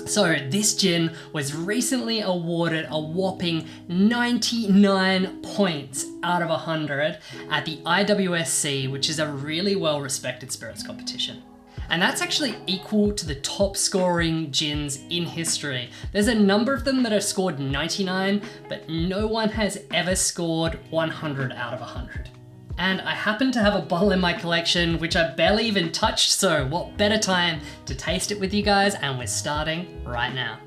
So this gin was recently awarded a whopping 99 points out of 100 at the IWSC, which is a really well-respected spirits competition. And that's actually equal to the top scoring gins in history. There's a number of them that have scored 99, but no one has ever scored 100 out of 100. And I happen to have a bottle in my collection which I barely even touched, so what better time to taste it with you guys, and we're starting right now.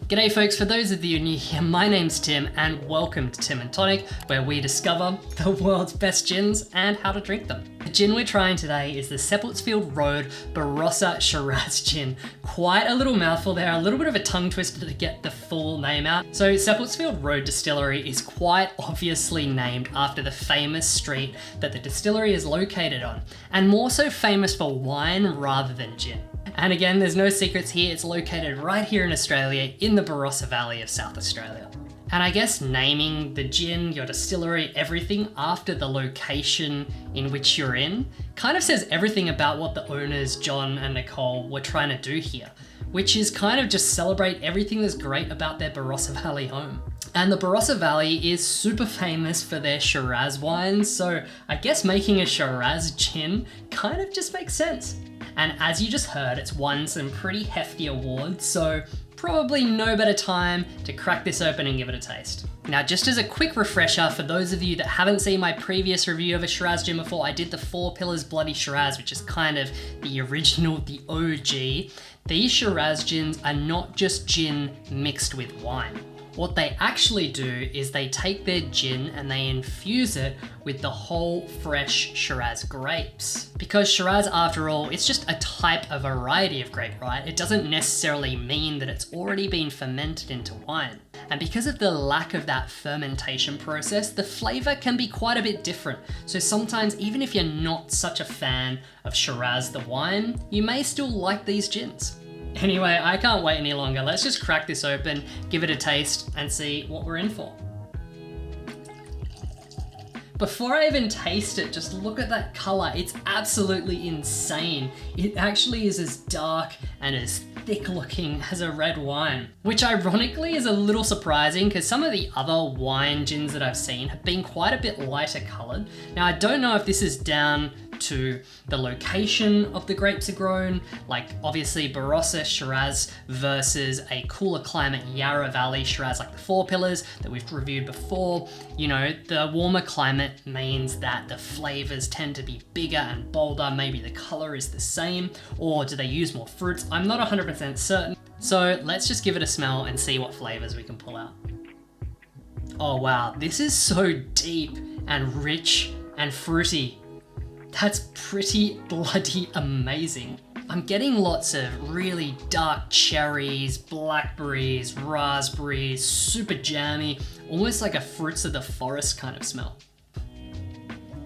G'day folks, for those of you new here, my name's Tim and welcome to Tim and Tonic, where we discover the world's best gins and how to drink them. The gin we're trying today is the Seppeltsfield Road Barossa Shiraz Gin. Quite a little mouthful there, a little bit of a tongue twister to get the full name out. So Seppeltsfield Road Distillery is quite obviously named after the famous street that the distillery is located on, and more so famous for wine rather than gin. And again, there's no secrets here, it's located right here in Australia in the Barossa Valley of South Australia. And I guess naming the gin, your distillery, everything after the location in which you're in kind of says everything about what the owners, John and Nicole, were trying to do here, which is kind of just celebrate everything that's great about their Barossa Valley home. And the Barossa Valley is super famous for their Shiraz wines, so I guess making a Shiraz gin kind of just makes sense. And as you just heard, it's won some pretty hefty awards, so probably no better time to crack this open and give it a taste. Now, just as a quick refresher, for those of you that haven't seen my previous review of a Shiraz gin before, I did the 4 Pillars Bloody Shiraz, which is kind of the original, the OG. These Shiraz gins are not just gin mixed with wine. What they actually do is they take their gin and they infuse it with the whole fresh Shiraz grapes. Because Shiraz, after all, it's just a type of variety of grape, right? It doesn't necessarily mean that it's already been fermented into wine. And because of the lack of that fermentation process, the flavor can be quite a bit different. So sometimes, even if you're not such a fan of Shiraz the wine, you may still like these gins. Anyway, I can't wait any longer. Let's just crack this open, give it a taste, and see what we're in for. Before I even taste it, just look at that color. It's absolutely insane. It actually is as dark and as thick looking as a red wine, which ironically is a little surprising because some of the other wine gins that I've seen have been quite a bit lighter colored. Now, I don't know if this is down to the location of the grapes are grown, like obviously Barossa Shiraz versus a cooler climate Yarra Valley Shiraz like the 4 Pillars that we've reviewed before. You know, the warmer climate means that the flavors tend to be bigger and bolder, maybe the color is the same, or do they use more fruits? I'm not 100% certain. So let's just give it a smell and see what flavors we can pull out. Oh wow, this is so deep and rich and fruity. That's pretty bloody amazing. I'm getting lots of really dark cherries, blackberries, raspberries, super jammy, almost like a fruits of the forest kind of smell.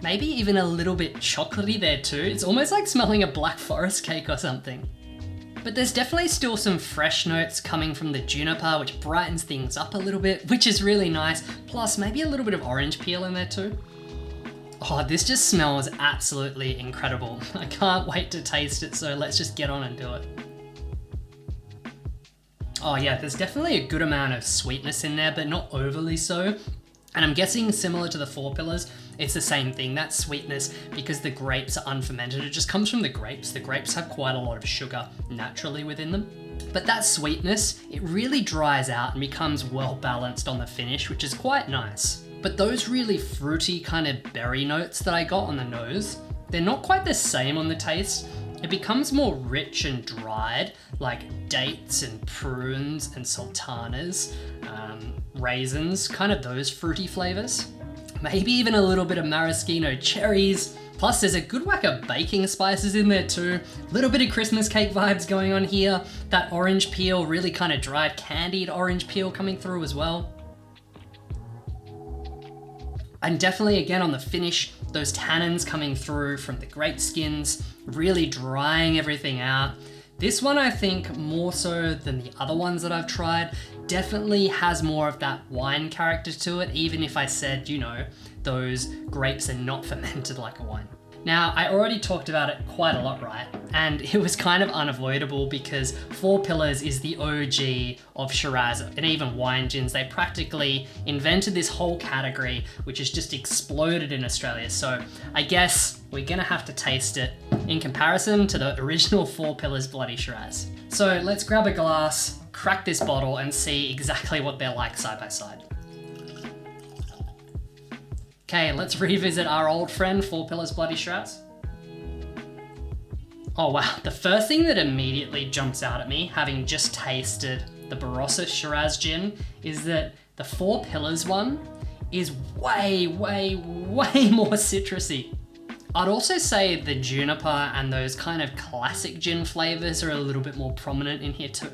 Maybe even a little bit chocolatey there too. It's almost like smelling a black forest cake or something. But there's definitely still some fresh notes coming from the juniper, which brightens things up a little bit, which is really nice. Plus maybe a little bit of orange peel in there too. Oh, this just smells absolutely incredible. I can't wait to taste it, so let's just get on and do it. Oh yeah, there's definitely a good amount of sweetness in there, but not overly so. And I'm guessing similar to the 4 Pillars, it's the same thing, that sweetness, because the grapes are unfermented, it just comes from the grapes. The grapes have quite a lot of sugar naturally within them. But that sweetness, it really dries out and becomes well balanced on the finish, which is quite nice. But those really fruity kind of berry notes that I got on the nose, they're not quite the same on the taste. It becomes more rich and dried, like dates and prunes and sultanas, raisins, kind of those fruity flavors. Maybe even a little bit of maraschino cherries. Plus there's a good whack of baking spices in there too. A little bit of Christmas cake vibes going on here. That orange peel, really kind of dried candied orange peel coming through as well. And definitely again on the finish, those tannins coming through from the grape skins, really drying everything out. This one, I think, more so than the other ones that I've tried, definitely has more of that wine character to it, even if I said, you know, those grapes are not fermented like a wine. Now, I already talked about it quite a lot, right? And it was kind of unavoidable because Four Pillars is the OG of Shiraz and even wine gins. They practically invented this whole category, which has just exploded in Australia. So I guess we're gonna have to taste it in comparison to the original Four Pillars Bloody Shiraz. So let's grab a glass, crack this bottle and see exactly what they're like side by side. Okay, let's revisit our old friend, Four Pillars Bloody Shiraz. Oh wow, the first thing that immediately jumps out at me, having just tasted the Barossa Shiraz Gin, is that the Four Pillars one is way more citrusy. I'd also say the juniper and those kind of classic gin flavors are a little bit more prominent in here too.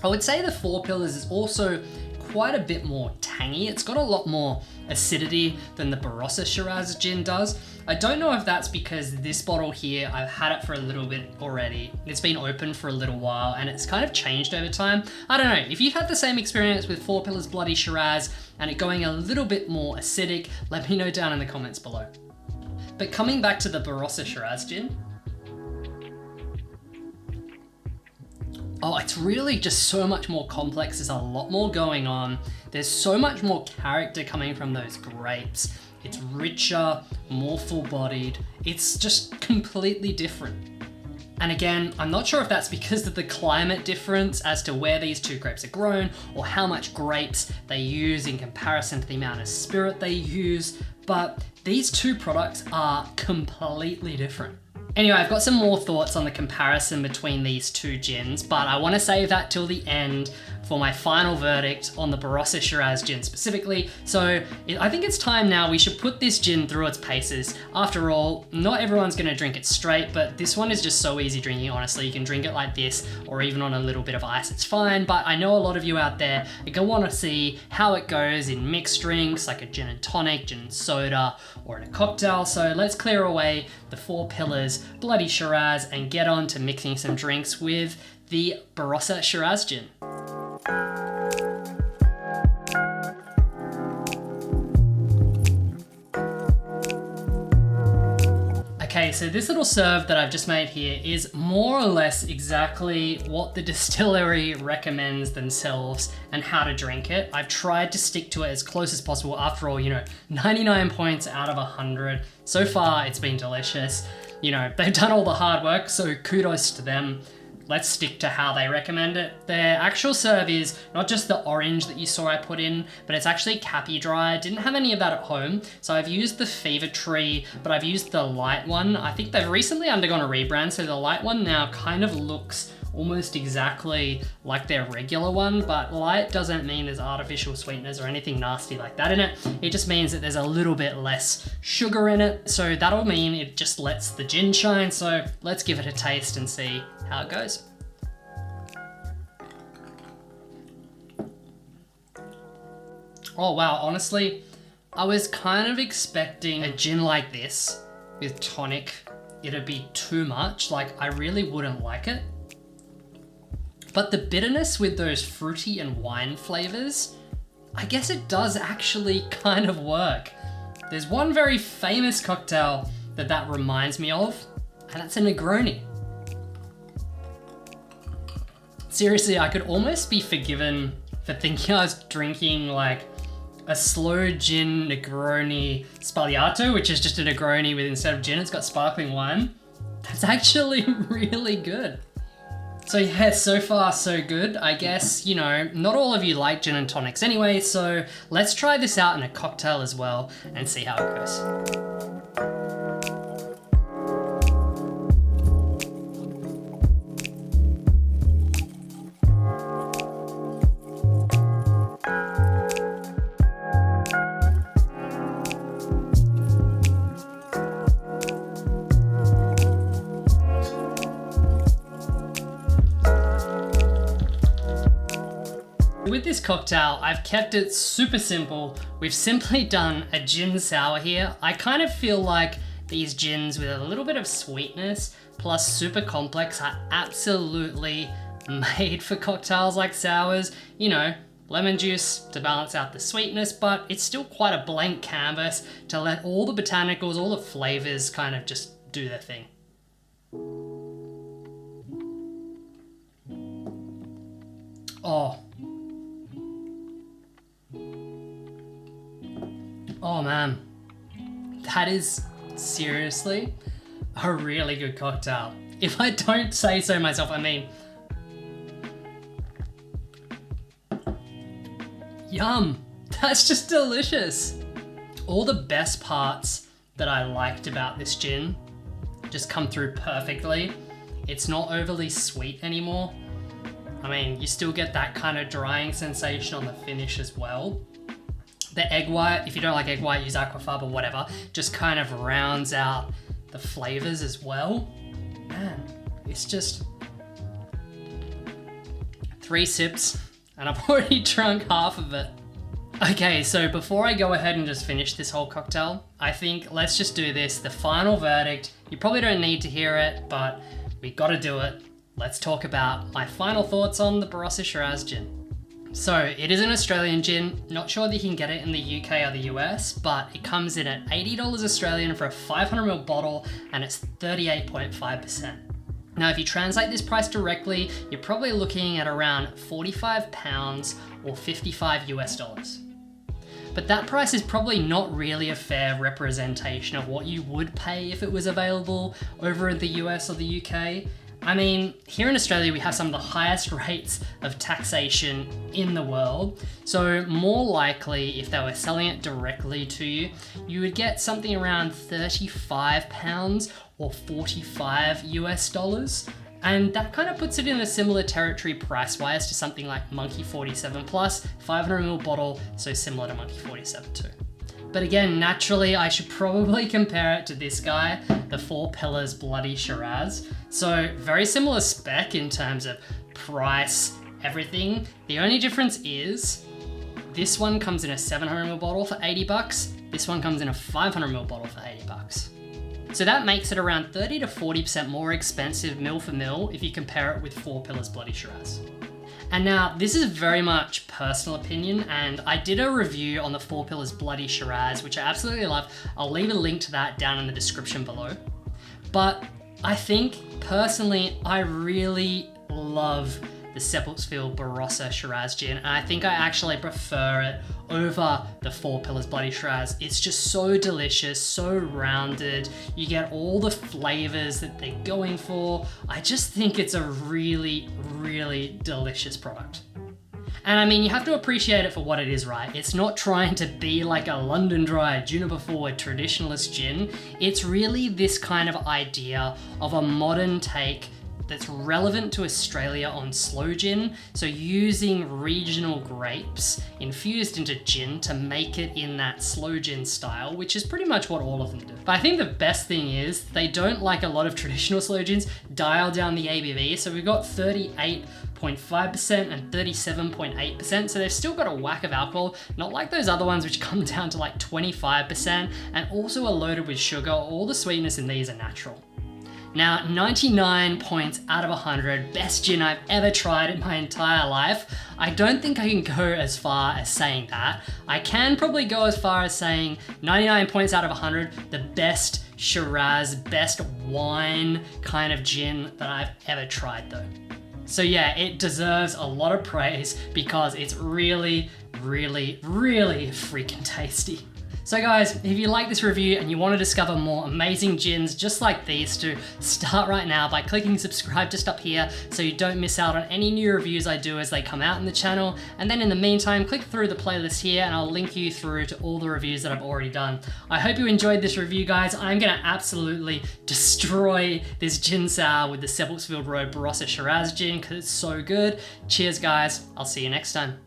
I would say the Four Pillars is also quite a bit more tangy. It's got a lot more acidity than the Barossa Shiraz Gin does. I don't know if that's because this bottle here, I've had it for a little bit already. It's been open for a little while and it's kind of changed over time. I don't know, if you've had the same experience with Four Pillars Bloody Shiraz and it going a little bit more acidic, let me know down in the comments below. But coming back to the Barossa Shiraz Gin, oh, it's really just so much more complex. There's a lot more going on. There's so much more character coming from those grapes. It's richer, more full-bodied. It's just completely different. And again, I'm not sure if that's because of the climate difference as to where these two grapes are grown or how much grapes they use in comparison to the amount of spirit they use, but these two products are completely different. Anyway, I've got some more thoughts on the comparison between these two gins, but I want to save that till the end for my final verdict on the Barossa Shiraz Gin specifically. So I think it's time now we should put this gin through its paces. After all, not everyone's going to drink it straight, but this one is just so easy drinking, honestly. You can drink it like this or even on a little bit of ice, it's fine. But I know a lot of you out there are going to want to see how it goes in mixed drinks like a gin and tonic, gin and soda, or in a cocktail. So let's clear away the Four Pillars Bloody Shiraz and get on to mixing some drinks with the Barossa Shiraz Gin. Okay, so this little serve that I've just made here is more or less exactly what the distillery recommends themselves and how to drink it. I've tried to stick to it as close as possible. After all, 99 points out of 100. So far, it's been delicious. They've done all the hard work, so kudos to them. Let's stick to how they recommend it. Their actual serve is not just the orange that you saw I put in, but it's actually Cappy Dry. I didn't have any of that at home, so I've used the Fever Tree, but I've used the light one. I think they've recently undergone a rebrand, so the light one now kind of looks almost exactly like their regular one, but light doesn't mean there's artificial sweeteners or anything nasty like that in it. It just means that there's a little bit less sugar in it, so that'll mean it just lets the gin shine. So let's give it a taste and see how it goes. Oh wow, honestly, I was kind of expecting a gin like this with tonic, it'd be too much. Like, I really wouldn't like it. But the bitterness with those fruity and wine flavors, I guess it does actually kind of work. There's one very famous cocktail that reminds me of, and that's a Negroni. Seriously, I could almost be forgiven for thinking I was drinking like a slow gin Negroni Sbagliato, which is just a Negroni with, instead of gin, it's got sparkling wine. That's actually really good. So yeah, so far so good. I guess, not all of you like gin and tonics anyway, so let's try this out in a cocktail as well and see how it goes. With this cocktail, I've kept it super simple. We've simply done a gin sour here. I kind of feel like these gins with a little bit of sweetness plus super complex are absolutely made for cocktails like sours. lemon juice to balance out the sweetness, but it's still quite a blank canvas to let all the botanicals, all the flavors kind of just do their thing. Oh. Oh man. That is seriously a really good cocktail. If I don't say so myself, I mean, yum, that's just delicious. All the best parts that I liked about this gin just come through perfectly. It's not overly sweet anymore. I mean, you still get that kind of drying sensation on the finish as well. The egg white, if you don't like egg white, use aquafaba or whatever, just kind of rounds out the flavors as well. Man, it's just 3 sips and I've already drunk half of it. Okay, so before I go ahead and just finish this whole cocktail, I think let's just do this, the final verdict. You probably don't need to hear it, but we gotta do it. Let's talk about my final thoughts on the Barossa Shiraz Gin. So it is an Australian gin, not sure that you can get it in the UK or the US, but it comes in at $80 Australian for a 500ml bottle and it's 38.5%. Now, if you translate this price directly, you're probably looking at around £45 or $55 US. But that price is probably not really a fair representation of what you would pay if it was available over in the US or the UK. I mean, here in Australia, we have some of the highest rates of taxation in the world. So more likely, if they were selling it directly to you, you would get something around £35 or $45 US. And that kind of puts it in a similar territory price-wise to something like Monkey 47 Plus, 500ml bottle, so similar to Monkey 47 too. But again, naturally, I should probably compare it to this guy, the Four Pillars Bloody Shiraz. So very similar spec in terms of price, everything. The only difference is this one comes in a 700ml bottle for $80. This one comes in a 500ml bottle for $80. So that makes it around 30 to 40% more expensive mil for mil if you compare it with Four Pillars Bloody Shiraz. And now, this is very much personal opinion, and I did a review on the Four Pillars Bloody Shiraz, which I absolutely love. I'll leave a link to that down in the description below. But I think, personally, I really love the Seppeltsfield Barossa Shiraz Gin, and I think I actually prefer it over the Four Pillars Bloody Shiraz. It's just so delicious, so rounded. You get all the flavors that they're going for. I just think it's a really, really delicious product. And I mean, you have to appreciate it for what it is, right? It's not trying to be like a London Dry, juniper forward traditionalist gin. It's really this kind of idea of a modern take that's relevant to Australia on sloe gin. So using regional grapes infused into gin to make it in that sloe gin style, which is pretty much what all of them do. But I think the best thing is they don't, like a lot of traditional sloe gins, dial down the ABV. So we've got 38.5% and 37.8%. So they've still got a whack of alcohol, not like those other ones which come down to like 25% and also are loaded with sugar. All the sweetness in these are natural. Now, 99 points out of 100, best gin I've ever tried in my entire life. I don't think I can go as far as saying that. I can probably go as far as saying 99 points out of 100, the best Shiraz, best wine kind of gin that I've ever tried though. So yeah, it deserves a lot of praise because it's really, really, really freaking tasty. So guys, if you like this review and you want to discover more amazing gins just like these two, start right now by clicking subscribe just up here so you don't miss out on any new reviews I do as they come out in the channel. And then in the meantime, click through the playlist here and I'll link you through to all the reviews that I've already done. I hope you enjoyed this review, guys. I'm gonna absolutely destroy this gin sour with the Seppeltsfield Road Barossa Shiraz Gin because it's so good. Cheers, guys. I'll see you next time.